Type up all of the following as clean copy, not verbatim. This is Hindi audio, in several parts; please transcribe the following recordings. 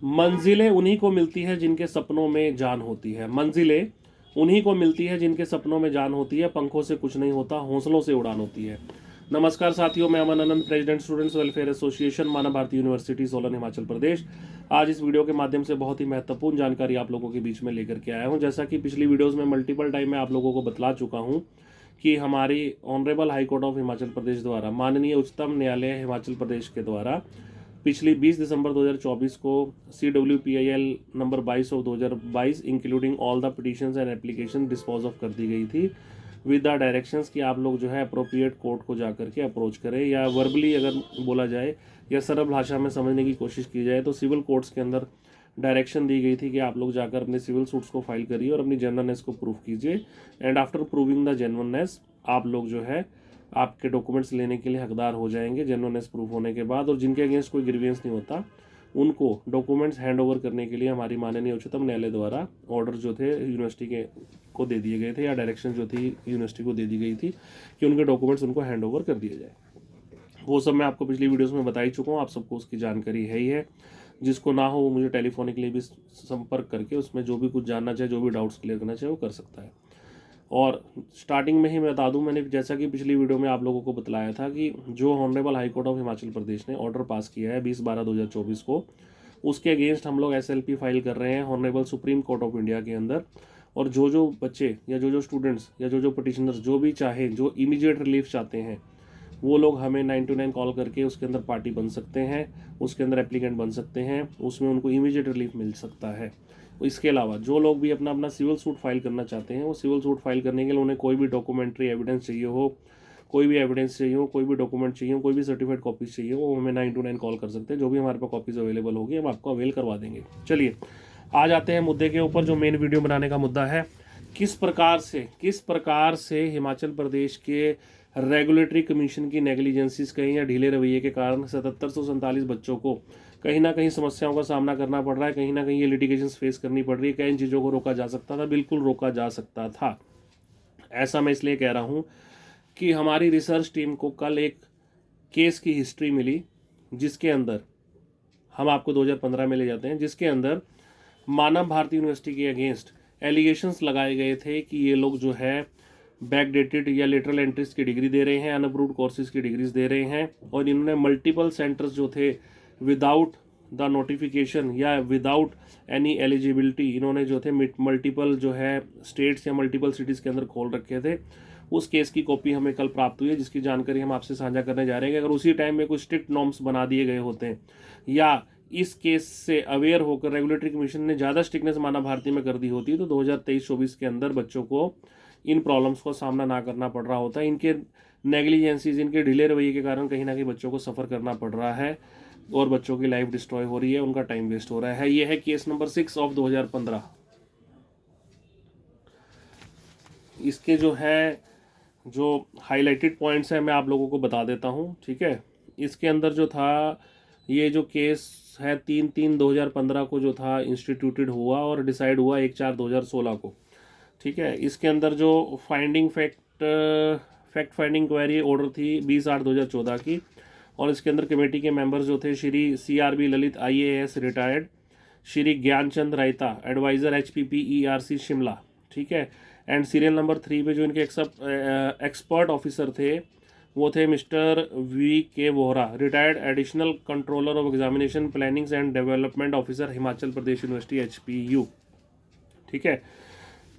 मंजिलें उन्हीं को मिलती है जिनके सपनों में जान होती है। मंजिलें उन्हीं को मिलती है जिनके सपनों में जान होती है। पंखों से कुछ नहीं होता, हौसलों से उड़ान होती है। नमस्कार साथियों, मैं Aman Anand, president students welfare association, मानव भारती यूनिवर्सिटी सोलन, हिमाचल प्रदेश। आज इस वीडियो के माध्यम से बहुत ही महत्वपूर्ण जानकारी आप लोगों के बीच में लेकर के आया हूं। जैसा कि पिछली वीडियोस में मल्टीपल टाइम मैं आप लोगों को बतला चुका हूं कि हमारी honourable high court of Himachal Pradesh द्वारा, माननीय उच्चतम न्यायालय हिमाचल प्रदेश के द्वारा पिछली 20 दिसंबर 2024 को CWPIL number 22 of 2022 including all the petitions and application dispose of कर दी गई थी विद द डायरेक्शंस कि आप लोग जो है अप्रोप्रिएट कोर्ट को जा करके अप्रोच करें, या वर्बली अगर बोला जाए या सरल भाषा में समझने की कोशिश की जाए तो सिविल कोर्ट्स के अंदर डायरेक्शन दी गई थी कि आप लोग जाकर अपने सिविल सूट्स को फाइल करिए और अपनी जेन्युइननेस को प्रूव कीजिए। And after proving the genuineness आप लोग जो है आपके डॉक्यूमेंट्स लेने के लिए हकदार हो जाएंगे जेन्युइननेस प्रूफ होने के बाद। और जिनके अगेंस्ट कोई ग्रीवियंस नहीं होता उनको डॉक्यूमेंट्स हैंड ओवर करने के लिए हमारी माननीय उच्चतम न्यायालय द्वारा ऑर्डर जो थे यूनिवर्सिटी के को दे दिए गए थे, या डायरेक्शन जो थी यूनिवर्सिटी को दे दी गई थी कि उनके डॉक्यूमेंट्स उनको हैंड ओवर कर दिए जाए। वो सब मैं आपको पिछली वीडियोस में बता ही चुका हूँ, आप सबको उसकी जानकारी है ही है। जिसको ना हो वो मुझे टेलीफोनिकली भी संपर्क करके उसमें जो भी कुछ जानना चाहे, जो भी डाउट्स क्लियर करना चाहे वो कर सकता है। और स्टार्टिंग में ही मैं बता दूं, मैंने जैसा कि पिछली वीडियो में आप लोगों को बतलाया था कि जो honourable high court of Himachal Pradesh ने ऑर्डर पास किया है 20/12/2024 को, उसके अगेंस्ट हम लोग SLP फाइल कर रहे हैं honourable supreme court of India के अंदर। और जो बच्चे या जो स्टूडेंट्स या जो पिटिशनर्स जो भी चाहे, जो इमीडिएट रिलीफ चाहते हैं, वो लोग हमें 929 कॉल करके उसके अंदर पार्टी बन सकते हैं, उसके अंदर एप्लीकेंट बन सकते हैं, उसमें उनको इमीडिएट रिलीफ मिल सकता है। इसके अलावा जो लोग भी अपना अपना सिविल सूट फाइल करना चाहते हैं, वो सिविल सूट फाइल करने के लिए उन्हें कोई भी डॉक्यूमेंट्री एविडेंस चाहिए हो, कोई भी एविडेंस चाहिए हो, कोई भी डॉक्यूमेंट चाहिए हो, कोई भी सर्टिफाइड कॉपीज चाहिए हो, वो हमें 929 कॉल कर सकते हैं। जो भी हमारे पास कॉपीज अवेलेबल होगी हम आपको अवेल करवा देंगे। चलिए आ जाते हैं मुद्दे के ऊपर। जो मेन वीडियो बनाने का मुद्दा है, किस प्रकार से हिमाचल प्रदेश के रेगुलेटरी कमीशन की नेग्लिजेंसीज कहीं या ढीले रवैये के कारण 7747 बच्चों को कहीं ना कहीं समस्याओं का सामना करना पड़ रहा है, कहीं ना कहीं ये लिटिगेशंस फेस करनी पड़ रही है। क्या इन चीज़ों को रोका जा सकता था? बिल्कुल रोका जा सकता था। ऐसा मैं इसलिए कह रहा हूँ कि हमारी रिसर्च टीम को कल एक केस की हिस्ट्री मिली, जिसके अंदर हम आपको 2015 में ले जाते हैं, जिसके अंदर मानव भारती यूनिवर्सिटी के अगेंस्ट एलिगेशंस लगाए गए थे कि ये लोग जो है बैकडेटेड या लेटरल एंट्रीज की डिग्री दे रहे हैं, अनअप्रूव्ड कोर्सेज की डिग्रीज दे रहे हैं, और इन्होंने मल्टीपल सेंटर्स जो थे विदाउट द नोटिफिकेशन या विदाउट एनी एलिजिबिलिटी, इन्होंने जो थे मल्टीपल जो है स्टेट्स या मल्टीपल सिटीज़ के अंदर खोल रखे थे। उस केस की कॉपी हमें कल प्राप्त हुई है, जिसकी जानकारी हम आपसे साझा करने जा रहे हैं। अगर उसी टाइम में कुछ स्ट्रिक्ट नॉर्म्स बना दिए गए होते हैं, या इस केस से अवेयर होकर रेगुलेटरी कमीशन ने ज़्यादा स्ट्रिक्टनेस मानव भारती में कर दी होती, तो 2023-24 के अंदर बच्चों को इन प्रॉब्लम्स को सामना ना करना पड़ रहा होता। इनके नेग्लिजेंसीज, इनके ढीले रवैये के कारण कहीं ना कहीं बच्चों को सफ़र करना पड़ रहा है और बच्चों की लाइफ डिस्ट्रॉय हो रही है, उनका टाइम वेस्ट हो रहा है। ये है केस नंबर 6 ऑफ 2015। इसके जो है जो हाईलाइटेड पॉइंट्स हैं मैं आप लोगों को बता देता हूँ, ठीक है। इसके अंदर जो था, ये जो केस है 3/3/2015 को जो था इंस्टीट्यूटेड हुआ और डिसाइड हुआ 1/4/2016 को, ठीक है। इसके अंदर जो फैक्ट फाइंडिंग क्वेरी ऑर्डर थी 20/8/2014 की, और इसके अंदर कमेटी के मेंबर्स जो थे Shri CRB Lalit IAS retired, Shri Gyanchand Raita adviser HPPERC Shimla, ठीक है। एंड सीरियल नंबर 3 पे जो इनके एक्सपर्ट ऑफिसर थे वो थे mister VK Vohra, retired additional controller of examination plannings and development officer Himachal Pradesh university HPU, ठीक है।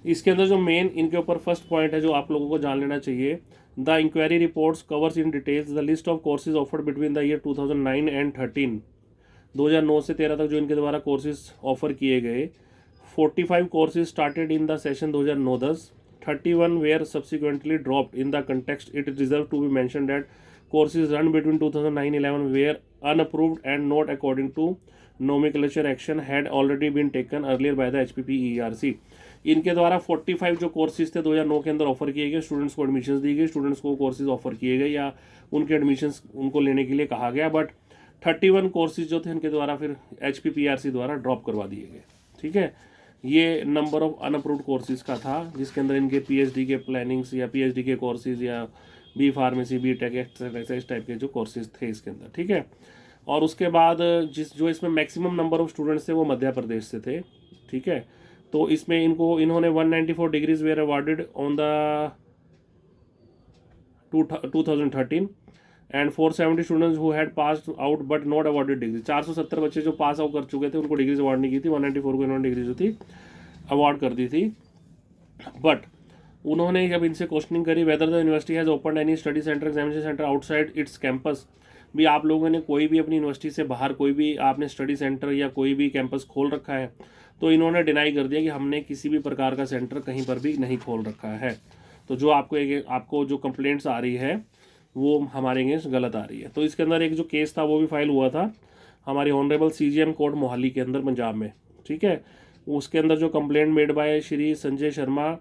इसके अंदर जो मेन इनके ऊपर फर्स्ट पॉइंट है जो आप लोगों को जान लेना चाहिए, the inquiry reports covers in details the list of courses offered between the year 2009 and 13, 2009 से 13 तक जो इनके द्वारा कोर्सेज ऑफर किए गए। 45 courses started in the session 2009-10, 31 were subsequently dropped. In the context, it is deserved to be mentioned that courses run between 2009-11 were unapproved and not according to nomenclature action had already been taken earlier by the HPPERC. इनके द्वारा 45 जो कोर्सेज थे 2009 के अंदर ऑफर किए गए, स्टूडेंट्स को एडमिशन्स दी गई, स्टूडेंट्स को कोर्सेज ऑफर किए गए या उनके एडमिशन्स उनको लेने के लिए कहा गया, बट 31 कोर्सेज जो थे इनके द्वारा फिर HPPERC द्वारा ड्रॉप करवा दिए गए, ठीक है। ये नंबर ऑफ अनअप्रूव्ड कोर्सेज का था, जिसके अंदर इनके PhD के प्लानिंग्स या PhD के कोर्सेज या B pharmacy, B tech etcetera इस टाइप के जो कोर्सेज थे इसके अंदर, ठीक है। और उसके बाद जो इसमें मैक्सिमम नंबर ऑफ स्टूडेंट्स थे वो मध्य प्रदेश से थे, ठीक है। तो इसमें इन्होंने 194 degrees were awarded on the 2013 and 470 students who had passed out but not awarded degree. 470 बच्चे जो पास आउट कर चुके थे उनको डिग्रीज अवार्ड नहीं की थी। 194 को इन्होंने डिग्री जो थी अवार्ड कर दी थी। बट उन्होंने जब इनसे क्वेश्चनिंग करी whether the university has open any study centre examination centre outside it's campus, भी आप लोगों ने कोई भी अपनी यूनिवर्सिटी से बाहर कोई भी आपने स्टडी सेंटर या कोई भी कैंपस खोल रखा है, तो इन्होंने डिनाई कर दिया कि हमने किसी भी प्रकार का सेंटर कहीं पर भी नहीं खोल रखा है। तो जो आपको जो कंप्लेंट्स आ रही है वो हमारे अगेंस्ट गलत आ रही है। तो इसके अंदर एक जो केस था वो भी फाइल हुआ था हमारी ऑनरेबल CGM कोर्ट मोहाली के अंदर पंजाब में, ठीक है। उसके अंदर जो complaint made by Shri Sanjay Sharma,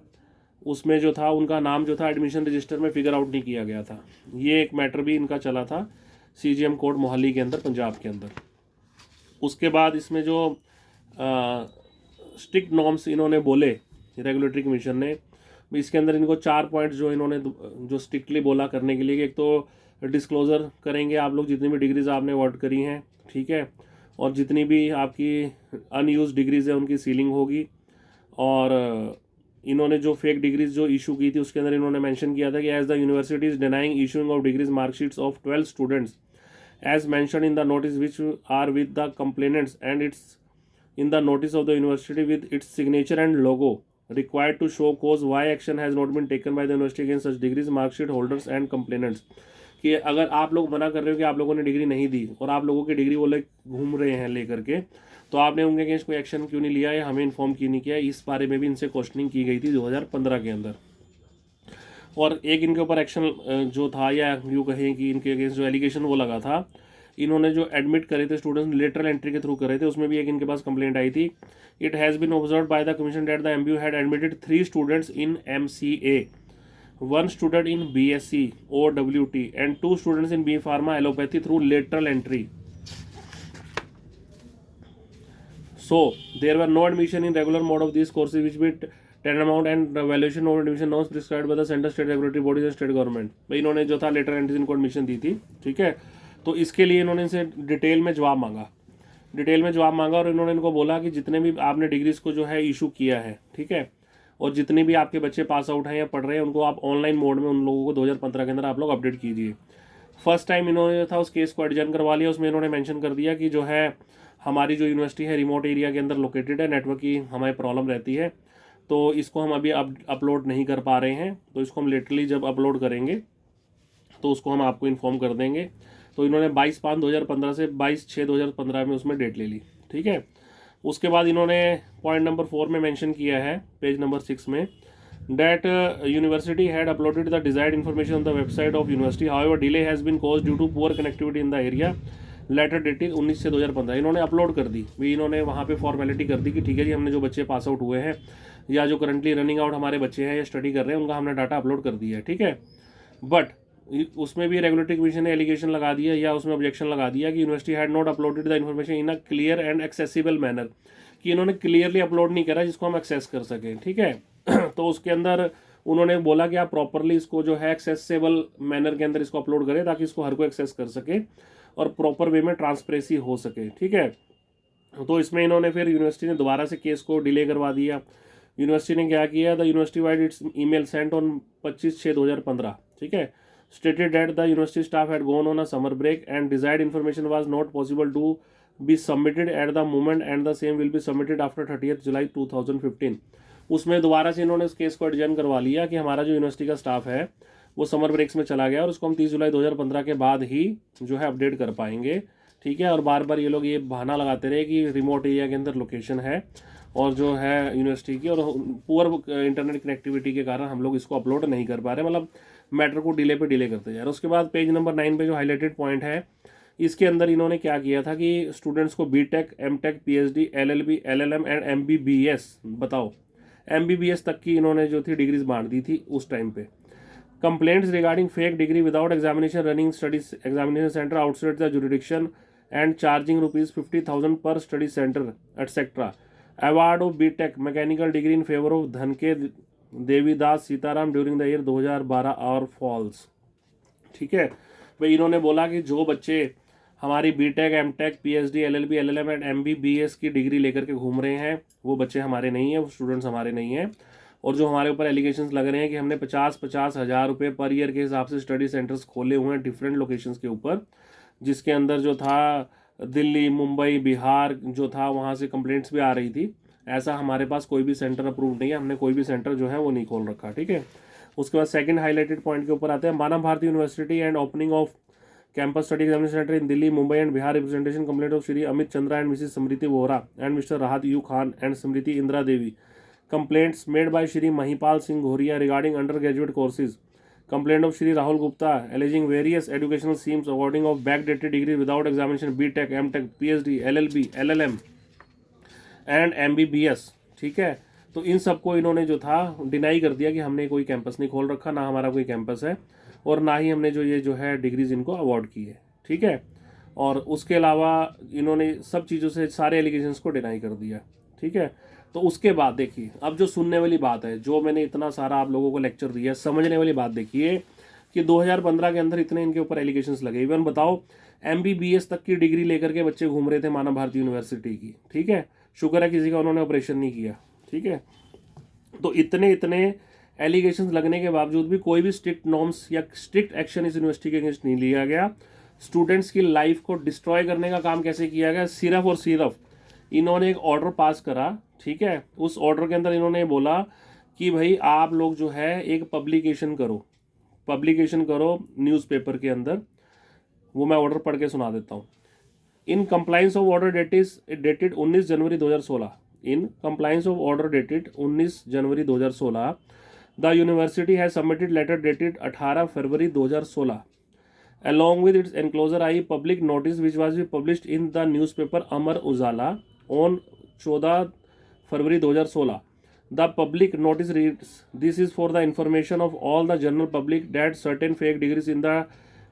उसमें जो था उनका नाम जो था एडमिशन रजिस्टर में फिगर आउट नहीं किया गया था। ये एक मैटर भी इनका चला था CGM कोर्ट मोहाली के अंदर पंजाब के अंदर। उसके बाद इसमें जो स्ट्रिक्ट नॉर्म्स इन्होंने बोले रेगुलेटरी कमीशन ने, इसके अंदर इनको 4 पॉइंट जो इन्होंने जो स्ट्रिक्टली बोला करने के लिए कि एक तो डिस्क्लोज़र करेंगे आप लोग जितनी भी डिग्रीज आपने अवार्ड करी हैं, ठीक है, और जितनी भी आपकी अनयूज डिग्रीज है उनकी सीलिंग होगी। और इन्होंने जो फेक डिग्रीज जो इशू की थी उसके अंदर इन्होंने मेंशन किया था कि as the university is denying issuing of degrees marksheets of 12 students as mention in the notice which are with the complainants and it's in the notice of the university with its signature and logo required to show cause why action has not been taken by the university against such degrees marksheet holders and complainants। कि अगर आप लोग मना कर रहे हो कि आप लोगों ने डिग्री नहीं दी और आप लोगों की डिग्री वो लोग घूम रहे हैं लेकर के, तो आपने उनके अगेंस्ट कोई एक्शन क्यों नहीं लिया या हमें इन्फॉर्म क्यों नहीं किया। इस बारे में भी इनसे क्वेश्चनिंग की गई थी 2015 के अंदर। और एक इनके ऊपर एक्शन जो था या यूँ कहें कि इनके अगेंस्ट जो एलिगेशन वो लगा था, इन्होंने जो एडमिट करे थे स्टूडेंट्स लेटरल एंट्री के थ्रू करे थे, उसमें भी एक इनके पास कंप्लेंट आई थी। It has been observed by the commission that the MBU had admitted 3 students in MCA, 1 student in BSc OWT and 2 students in B Pharma allopathy through lateral entry. So there were no admission in regular mode of these courses which be tantamount and valuation of admission norms prescribed by the center state regulatory bodies and state government। भाई इन्होंने जो था लेटर एंट्री इनको एडमिशन दी थी, ठीक है। तो इसके लिए इन्होंने इनसे डिटेल में जवाब मांगा और इन्होंने इनको बोला कि जितने भी आपने डिग्रीज को जो है इशू किया है, ठीक है, और जितने भी आपके बच्चे पास आउट हैं या पढ़ रहे हैं उनको आप ऑनलाइन मोड में उन लोगों को 2015 के अंदर आप लोग अपडेट कीजिए। फर्स्ट टाइम इन्होंने था उस केस को एडजर्न करवा लिया। उसमें इन्होंने मेंशन कर दिया कि जो है हमारी जो यूनिवर्सिटी है रिमोट एरिया के अंदर लोकेटेड है, नेटवर्क की हमें प्रॉब्लम रहती है, तो इसको हम अभी अपलोड नहीं कर पा रहे हैं, तो इसको हम लिटरली जब अपलोड करेंगे तो उसको हम आपको इन्फॉर्म कर देंगे। तो इन्होंने 22/5/2015 से 22/6/2015 में उसमें डेट ले ली, ठीक है। उसके बाद इन्होंने पॉइंट नंबर 4 में मेंशन किया है पेज नंबर 6 में that university had uploaded the desired information on the website of university, however delay has been caused due to poor connectivity in the area, letter dated 19/6/2015। इन्होंने अपलोड कर दी भी, इन्होंने वहाँ पे फॉर्मेलिटी कर दी कि ठीक है जी हमने जो बच्चे पास आउट हुए हैं या जो करंटली रनिंग आउट हमारे बच्चे हैं या स्टडी कर रहे हैं उनका हमने डाटा अपलोड कर दिया है, ठीक है। बट उसमें भी रेगुलेटरी कमीशन ने एलिगेशन लगा दिया या उसमें ऑब्जेक्शन लगा दिया कि university had not uploaded the information in a clear and accessible manner, कि इन्होंने क्लियरली अपलोड नहीं करा जिसको हम एक्सेस कर सकें, ठीक है। तो उसके अंदर उन्होंने बोला कि आप प्रॉपरली इसको जो है एक्सेसिबल मैनर के अंदर इसको अपलोड करें ताकि इसको हर कोई एक्सेस कर सके और प्रॉपर वे में ट्रांसपेरेंसी हो सके, ठीक है। तो इसमें इन्होंने फिर यूनिवर्सिटी ने दोबारा से केस को डिले करवा दिया। यूनिवर्सिटी ने क्या किया, the university wide it's email Saint on 25/6/2015, ठीक है, stated that the university staff had gone on a summer break and desired information was not possible to be submitted at the moment and the same will be submitted after 30th July 2015। उसमें दोबारा से इन्होंने उस केस को एडजर्न करवा लिया कि हमारा जो यूनिवर्सिटी का स्टाफ है वो समर ब्रेक्स में चला गया और उसको हम 30 जुलाई 2015 के बाद ही जो है अपडेट कर पाएंगे, ठीक है। और बार बार ये लोग ये बहाना लगाते रहे कि रिमोट एरिया के अंदर लोकेशन है और जो है यूनिवर्सिटी की और पुअर इंटरनेट कनेक्टिविटी के कारण हम लोग इसको अपलोड नहीं कर पा रहे, मतलब मैटर को डिले पे डिले करते जा रहे हैं। उसके बाद पेज नंबर 9 पे जो हाईलाइटेड पॉइंट है इसके अंदर इन्होंने क्या किया था कि स्टूडेंट्स को BTech M.Tech PhD LLB LLM and MBBS, बताओ MBBS तक की इन्होंने जो थी डिग्रीज बांट दी थी उस टाइम पे। Complaints regarding fake degree without examination running studies examination centre outside the jurisdiction and charging ₹50,000 पर study centre etcetera. Award of BTech mechanical degree in favour of धनके Devidas Sitaram during the year 2012 और फॉल्स, ठीक है। भाई इन्होंने बोला कि जो बच्चे हमारी B Tech, M Tech, PhD, LLB, LLM and MBBS की डिग्री लेकर के घूम रहे हैं, वो बच्चे हमारे नहीं हैं, वो स्टूडेंट्स हमारे नहीं हैं। और जो हमारे ऊपर एलिगेशंस लग रहे हैं कि हमने 50-50 हज़ार रुपये पर ईयर के हिसाब से स्टडी सेंटर्स खोले हुए हैं डिफरेंट लोकेशंस के ऊपर, जिसके अंदर जो था दिल्ली, मुंबई, बिहार जो था, वहाँ से कंप्लेंट्स भी आ रही थी। ऐसा हमारे पास कोई भी सेंटर अप्रूव नहीं है, हमने कोई भी सेंटर जो है वो नहीं खोल रखा, ठीक है। उसके बाद सेकंड हाईलाइटेड पॉइंट के ऊपर आते हैं, Manav Bharati university and opening of campus study examination centre in Delhi, Mumbai and Bihar, representation complaint of Shri Amit Chandra and Mrs Smriti Vohra and Mr Rahat U Khan and Smriti Indira Devi, complaints made by Shri Mahipal Singh Ghoria regarding undergraduate courses, complaint of Shri Rahul Gupta alleging various educational schemes awarding of backdated degrees without examination, BTech, MTech, PhD, LLB, LLM and MBBS, ठीक है। तो इन सबको इन्होंने जो था डिनाई कर दिया कि हमने कोई कैंपस नहीं खोल रखा, ना हमारा कोई कैंपस है, और ना ही हमने जो है डिग्रीज इनको अवार्ड की है, ठीक है। और उसके अलावा इन्होंने सब चीज़ों से सारे एलिगेशंस को डिनाई कर दिया, ठीक है। तो उसके बाद देखिए, अब जो सुनने वाली बात है, जो मैंने इतना सारा आप लोगों को लेक्चर दिया, समझने वाली बात देखिए कि 2015 के अंदर इतने इनके ऊपर एलिगेशंस लगे। इवन बताओ, MBBS तक की डिग्री लेकर के बच्चे घूम रहे थे मानव भारती यूनिवर्सिटी की, ठीक है। शुक्र है किसी का उन्होंने ऑपरेशन नहीं किया, ठीक है। तो इतने एलिगेशंस लगने के बावजूद भी कोई भी स्ट्रिक्ट नॉर्म्स या स्ट्रिक्ट एक्शन इस यूनिवर्सिटी के अगेंस्ट नहीं लिया गया। स्टूडेंट्स की लाइफ को डिस्ट्रॉय करने का काम कैसे किया गया? सिर्फ और सिर्फ इन्होंने एक ऑर्डर पास करा, ठीक है। उस ऑर्डर के अंदर इन्होंने बोला कि भाई आप लोग जो है एक पब्लिकेशन करो न्यूज़पेपर के अंदर। वो मैं ऑर्डर पढ़ के सुना देता हूँ। In compliance of order dated 19 January 2016, in compliance of order dated 19 January 2016, the university has submitted letter dated 18 February 2016 along with its enclosure I public notice which was published in the newspaper Amar Ujala on 14 February 2016. The public notice reads, this is for the information of all the general public that certain fake degrees in the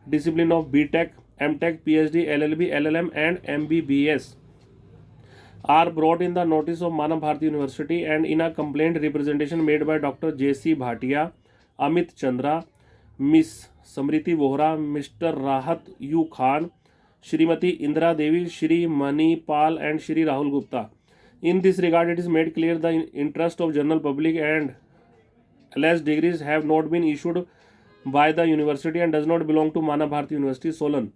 discipline of BTech, MTech, PhD, LLB, LLM and MBBS are brought in the notice of Manav Bharati University and in a complaint representation made by Dr. J.C. Bhatia, Amit Chandra, Miss Smriti Vohra, mister Rahat U Khan, Shrimati Indira Devi, Shri Manipal and Shri Rahul Gupta. In this regard it is made clear the interest of general public and alleged degrees have not been issued by the university and does not belong to Manav Bharati University, Solan.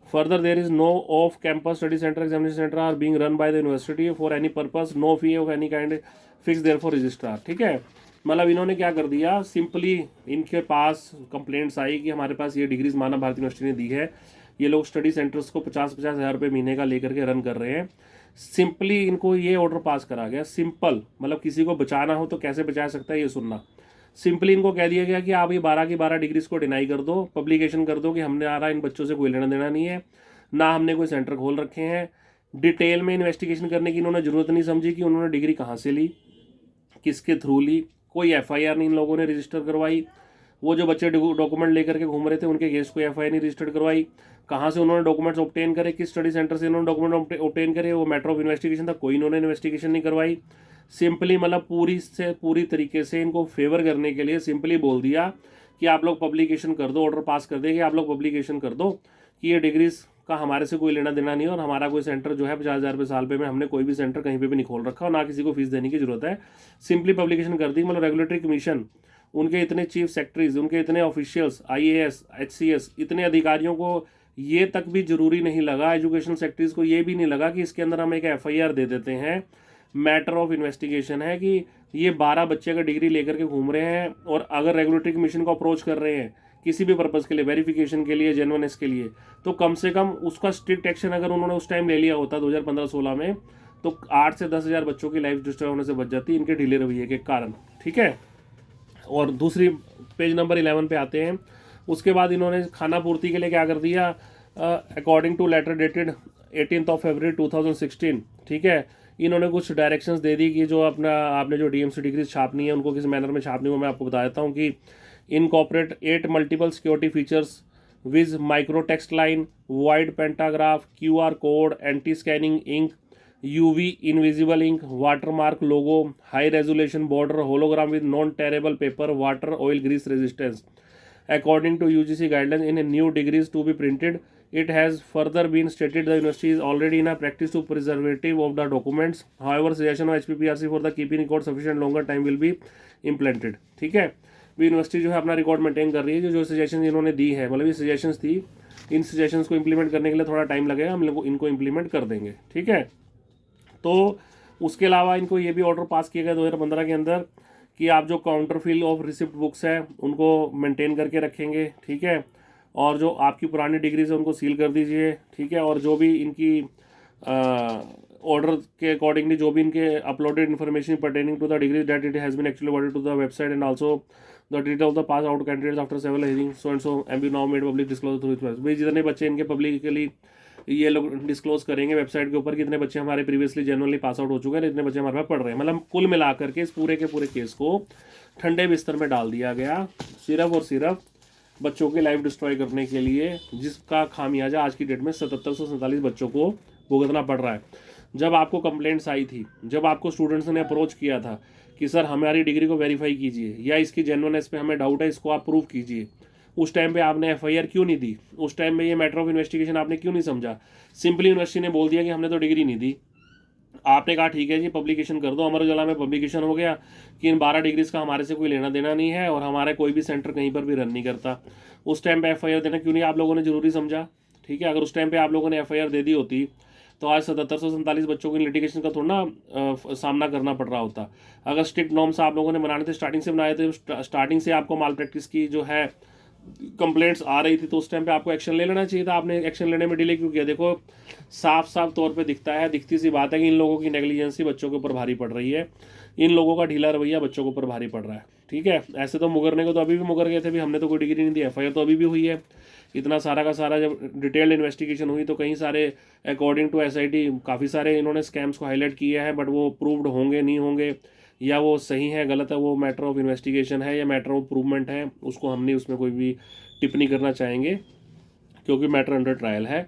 Further, there is no off-campus study center, examination center are being run by the university for any purpose, no fee of any kind fixed therefore registrar, ठीक है। मतलब इन्होंने क्या कर दिया, सिंपली इनके पास कंप्लेंट्स आई कि हमारे पास ये डिग्रीज मानव भारती यूनिवर्सिटी ने दी है, ये लोग स्टडी सेंटर्स को 50-50 हज़ार रुपये महीने का लेकर के रन कर रहे हैं। सिंपली इनको ये ऑर्डर पास करा गया, सिंपल, मतलब किसी को बचाना हो तो कैसे बचा सकता है ये सुनना। सिंपली इनको कह दिया गया कि आप ये 12 की 12 डिग्रीज को डिनाई कर दो, पब्लिकेशन कर दो कि हमने आ रहा इन बच्चों से कोई लेना देना नहीं है, ना हमने कोई सेंटर खोल रखे हैं। डिटेल में इन्वेस्टिगेशन करने की इन्होंने ज़रूरत नहीं समझी कि उन्होंने डिग्री कहाँ से ली, किसके थ्रू ली, कोई FIR नहीं इन लोगों ने रजिस्टर करवाई। वो जो बच्चे डॉक्यूमेंट लेकर के घूम रहे थे उनके अगेंस्ट कोई FIR नहीं रजिस्टर करवाई। कहाँ से उन्होंने डॉक्यूमेंट्स ऑब्टेन करे, किस स्टडी सेंटर से इन्होंने डॉक्यूमेंट ऑब्टेन करे, वो मैटर ऑफ इन्वेस्टिगेशन था, कोई इन्होंने इन्वेस्टिगेशन नहीं करवाई। सिंपली मतलब पूरी तरीके से इनको फेवर करने के लिए सिंपली बोल दिया कि आप लोग पब्लिकेशन कर दो, ऑर्डर पास कर देंगे, आप लोग पब्लिकेशन कर दो कि ये डिग्रीज का हमारे से कोई लेना देना नहीं है और हमारा कोई सेंटर जो है 50,000 रुपये साल पे में हमने कोई भी सेंटर कहीं पे भी नहीं खोल रखा और ना किसी को फीस देने की जरूरत है। सिंपली पब्लिकेशन कर दी। मतलब रेगुलेटरी कमीशन, उनके इतने चीफ सेक्रेटरीज, उनके इतने ऑफिशियल्स, IAS, HCS, इतने अधिकारियों को ये तक भी जरूरी नहीं लगा, एजुकेशन सेक्रेटरीज को ये भी नहीं लगा कि इसके अंदर हम एक FIR दे देते हैं, मैटर ऑफ इन्वेस्टिगेशन है कि ये 12 बच्चे का डिग्री लेकर के घूम रहे हैं और अगर रेगुलेटरी कमीशन को अप्रोच कर रहे हैं किसी भी पर्पज़ के लिए, वेरिफिकेशन के लिए, जेन्युइननेस के लिए, तो कम से कम उसका स्ट्रिक्ट एक्शन अगर उन्होंने उस टाइम ले लिया होता 2015-16 में, तो 8 से 10 हज़ार बच्चों की लाइफ डिस्ट्रॉय होने से बच जाती इनके ढीले रवैये के कारण, ठीक है। और दूसरी पेज नंबर 11 पे आते हैं। उसके बाद इन्होंने खाना पूर्ति के लिए क्या कर दिया, according to letter dated 18 February 2016, ठीक है, इन्होंने कुछ डायरेक्शंस दे दी कि जो आपने जो DMC डिग्रीज छापनी है उनको किस मैनर में छापनी है। मैं आपको बता देता हूँ कि incorporate 8 multiple security features viz micro text line, wide pantograph, QR code, anti scanning ink, UV invisible ink, watermark logo, high resolution border, hologram with non tearable paper, water oil grease resistance according to UGC guideline in new degrees to be printed It has further been stated the university is already in a practice to preservative of the documents. However, suggestion of HPPRC for the keeping record sufficient longer time will be implemented. ठीक है, भी यूनिवर्सिटी जो है अपना रिकॉर्ड मेंटेन कर रही है। जो सजेशन इन्होंने दी है, मतलब ये सजेशंस थी, इन सजेशंस को इम्प्लीमेंट करने के लिए थोड़ा टाइम लगेगा, हम लोग इनको इम्प्लीमेंट कर देंगे। ठीक है, तो उसके अलावा इनको ये भी ऑर्डर पास किया गया 2015 के अंदर कि आप जो counterfoil of receipt books है उनको मेंटेन करके रखेंगे। ठीक है, और जो आपकी पुरानी डिग्रीज है उनको सील कर दीजिए। ठीक है, और जो भी इनकी ऑर्डर के अकॉर्डिंगली जो भी इनके uploaded information pertaining to the degree that it has been actually uploaded to the website and also the detail of the pass out candidates after several hearing so and so may be now made public disclose through its. भाई जितने बच्चे इनके पब्लिकली ये लोग डिस्क्लोज करेंगे वेबसाइट के ऊपर कितने बच्चे हमारे प्रीवियसली जनरली पास आउट हो चुके हैं, इतने बच्चे हमारे पास पढ़ रहे हैं। मतलब कुल मिलाकर के इस पूरे के पूरे केस को ठंडे बिस्तर में डाल दिया गया, सिर्फ और सिर्फ बच्चों की लाइफ डिस्ट्रॉय करने के लिए, जिसका खामियाजा आज की डेट में 7747 बच्चों को भुगतना पड़ रहा है। जब आपको कंप्लेंट्स आई थी, जब आपको स्टूडेंट्स ने अप्रोच किया था कि सर हमारी डिग्री को वेरीफाई कीजिए या इसकी जेन्युइननेस पे हमें डाउट है, इसको आप प्रूव कीजिए, उस टाइम पे आपने एफआईआर क्यों नहीं दी? उस टाइम में ये मैटर ऑफ इन्वेस्टिगेशन आपने क्यों नहीं समझा? सिंपली यूनिवर्सिटी ने बोल दिया कि हमने तो डिग्री नहीं दी। आपने कहा ठीक है जी पब्लिकेशन कर दो, अमर उजाला में पब्लिकेशन हो गया कि इन 12 डिग्रीज का हमारे से कोई लेना देना नहीं है और हमारा कोई भी सेंटर कहीं पर भी रन नहीं करता। उस टाइम पे एफआईआर देना क्यों नहीं आप लोगों ने जरूरी समझा? ठीक है, अगर उस टाइम पे आप लोगों ने एफआईआर दे दी होती तो आज 7747 बच्चों को लिटिगेशन का थोड़ा ना सामना करना पड़ रहा होता। अगर स्ट्रिक्ट नॉर्म्स आप लोगों ने बनाने थे, स्टार्टिंग से बनाए थे, स्टार्टिंग से आपको माल प्रैक्टिस की जो है कंप्लेंट्स आ रही थी तो उस टाइम पे आपको एक्शन ले लेना चाहिए था। आपने एक्शन लेने में डिले क्यों किया? देखो साफ साफ तौर पे दिखता है, दिखती सी बात है कि इन लोगों की नेग्लिजेंसी बच्चों के ऊपर भारी पड़ रही है, इन लोगों का ढीला रवैया बच्चों के ऊपर भारी पड़ रहा है। ठीक है, ऐसे तो मुकरने को तो अभी भी मुकर गए थे, भी हमने तो कोई डिग्री नहीं दी, एफआईआर तो अभी भी हुई है। इतना सारा का सारा जब डिटेल्ड इन्वेस्टिगेशन हुई तो कई सारे अकॉर्डिंग टू एसआईटी काफ़ी सारे इन्होंने स्कैम्स को हाईलाइट किया है, बट वो प्रूव्ड होंगे नहीं होंगे या वो सही है गलत है वो मैटर ऑफ इन्वेस्टिगेशन है या मैटर ऑफ प्रूवमेंट है, उसको हम नहीं उसमें कोई भी टिप्पणी करना चाहेंगे क्योंकि मैटर अंडर ट्रायल है।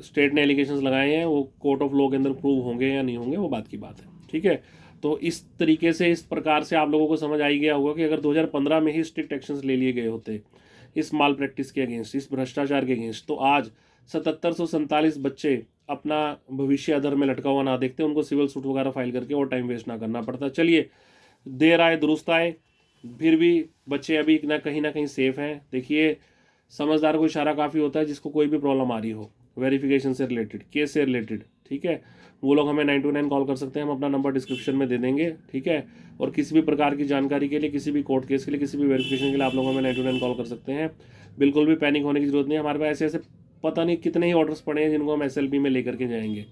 स्टेट ने एलिगेशंस लगाए हैं, वो कोर्ट ऑफ लॉ के अंदर प्रूव होंगे या नहीं होंगे वो बात की बात है। ठीक है, तो इस तरीके से इस प्रकार से आप लोगों को समझ आई गया होगा कि अगर 2015 में ही स्ट्रिक्ट एक्शंस ले लिए गए होते इस माल प्रैक्टिस के अगेंस्ट, इस भ्रष्टाचार के अगेंस्ट, तो आज 7747 बच्चे अपना भविष्य अधर में लटका हुआ ना देखते, उनको सिविल सूट वगैरह फाइल करके और टाइम वेस्ट ना करना पड़ता। चलिए, देर आए दुरुस्त आए, फिर भी बच्चे अभी ना कहीं सेफ हैं। देखिए, समझदार को इशारा काफ़ी होता है, जिसको कोई भी प्रॉब्लम आ रही हो वेरिफिकेशन से रिलेटेड, केस से रिलेटेड, ठीक है, वो लोग हमें 929 कॉल कर सकते हैं, हम अपना नंबर डिस्क्रिप्शन में दे देंगे। ठीक है, और किसी भी प्रकार की जानकारी के लिए, किसी भी कोर्ट केस के लिए, किसी भी वेरिफिकेशन के लिए आप लोग हमें 929 कॉल कर सकते हैं। बिल्कुल भी पैनिक होने की जरूरत नहीं है। हमारे पास ऐसे ऐसे पता नहीं कितने ही ऑर्डर्स पड़े हैं जिनको हम एसएलपी में लेकर के जाएंगे।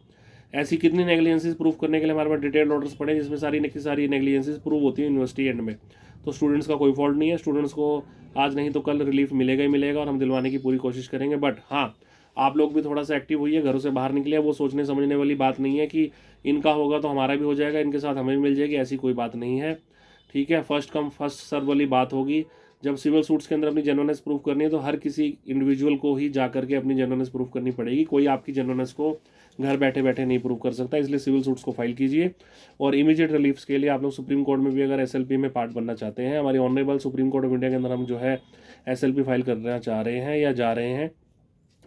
ऐसी कितनी नेग्लिजेंसीज प्रूव करने के लिए हमारे पास डिटेल्ड ऑर्डर्स पड़े हैं जिसमें सारी नेग्लिजेंसीज प्रूव होती है यूनिवर्सिटी एंड में। तो स्टूडेंट्स का कोई फॉल्ट नहीं है, स्टूडेंट्स को आज नहीं तो कल रिलीफ मिलेगा ही मिलेगा और हम दिलवाने की पूरी कोशिश करेंगे। बट हाँ, आप लोग भी थोड़ा सा एक्टिव हुई है, घरों से बाहर निकले। वो सोचने समझने वाली बात नहीं है कि इनका होगा तो हमारा भी हो जाएगा, इनके साथ हमें भी मिल जाएगी, ऐसी कोई बात नहीं है। ठीक है, फर्स्ट कम फर्स्ट सर्व वाली बात होगी। जब सिविल सूट्स के अंदर अपनी जेन्युइननेस प्रूव करनी है तो हर किसी इंडिविजुअल को ही जा करके अपनी जेन्युइननेस प्रूव करनी पड़ेगी। कोई आपकी जेन्युइननेस को घर बैठे बैठे नहीं प्रूव कर सकता, इसलिए सिविल सूट्स को फाइल कीजिए। और इमीडिएट रिलीफ्स के लिए आप लोग सुप्रीम कोर्ट में भी अगर एसएलपी में पार्ट बनना चाहते हैं, हमारी honourable supreme court of India के अंदर हम जो है एसएलपी फाइल करना चाह रहे हैं या जा रहे हैं,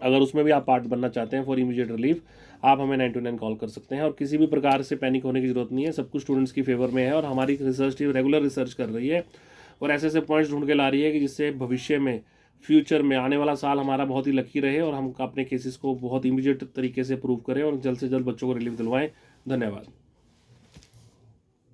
अगर उसमें भी आप पार्ट बनना चाहते हैं फॉर इमीडिएट रिलीफ, आप हमें 929 कॉल कर सकते हैं। और किसी भी प्रकार से पैनिक होने की जरूरत नहीं है, सब कुछ स्टूडेंट्स की फेवर में है और हमारी रिसर्च टीम रेगुलर रिसर्च कर रही है और ऐसे ऐसे पॉइंट्स ढूंढ के ला रही है कि जिससे भविष्य में, फ्यूचर में, आने वाला साल हमारा बहुत ही लकी रहे और हम अपने केसेस को बहुत इमीडिएट तरीके से प्रूव करें और जल्द से जल्द बच्चों को रिलीफ दिलवाएं। धन्यवाद।